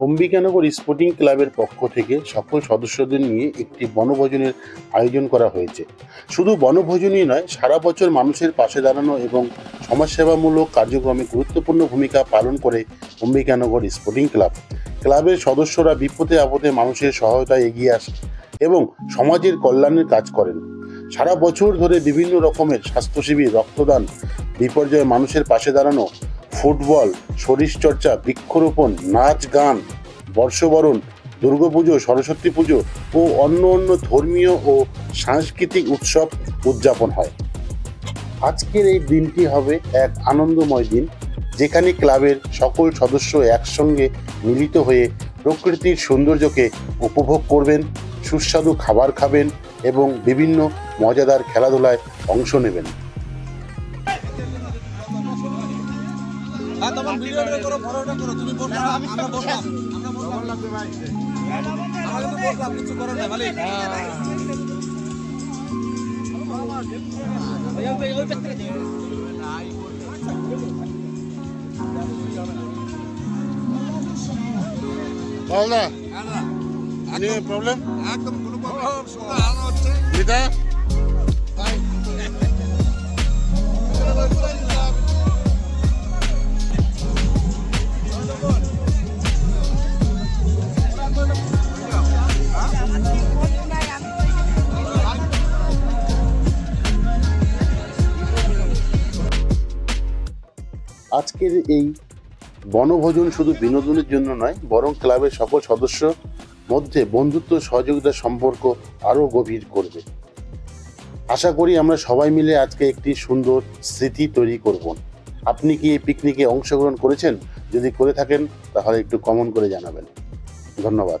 Ambikanagar sporting ক্লাবের পক্ষ থেকে সকল সদস্যদের নিয়ে একটি বনভোজনের আয়োজন করা হয়েছে। শুধু বনভোজনই নয়, সারা বছর মানুষের পাশে দাঁড়ানো এবং সমাজসেবামূলক কার্যক্রমে গুরুত্বপূর্ণ ভূমিকা পালন করে অম্বিকানগর স্পোর্টিং ক্লাব। ক্লাবের সদস্যরা বিপদে আপদে মানুষের সহায়তায় এগিয়ে আসে এবং সমাজের কল্যাণের কাজ করেন। সারা বছর ধরে বিভিন্ন রকমের স্বাস্থ্য শিবির, রক্তদান, বিপর্যয়ে মানুষের পাশে দাঁড়ানো, ফুটবল, শরীরচর্চা, বৃক্ষরোপণ, নাচ গান, বর্ষবরণ, দুর্গাপুজো, সরস্বতী পুজো ও অন্য ধর্মীয় ও সাংস্কৃতিক উৎসব উদযাপন হয়। আজকের এই দিনটি হবে এক আনন্দময় দিন, যেখানে ক্লাবের সকল সদস্য একসঙ্গে মিলিত হয়ে প্রকৃতির সৌন্দর্যকে উপভোগ করবেন, সুস্বাদু খাবার খাবেন এবং বিভিন্ন মজাদার খেলাধুলায় অংশ নেবেন। তখন ভিডিওটা করো, ফটোটা করো, তুমি বসো, আমরা বসলাম, আমরা কিন্তু বসলাম, কিছু করো না মালিক। Any problem? একদম কোনো প্রবলেম হচ্ছে Rita? আজকের এই বনভোজন শুধু বিনোদনের জন্য নয়, বরং ক্লাবের সকল সদস্য মধ্যে বন্ধুত্ব, সহযোগিতার সম্পর্ক আরও গভীর করবে। আশা করি আমরা সবাই মিলে আজকে একটি সুন্দর স্মৃতি তৈরি করব। আপনি কি এই পিকনিকে অংশগ্রহণ করেছেন? যদি করে থাকেন তাহলে একটু কমেন্ট করে জানাবেন। ধন্যবাদ।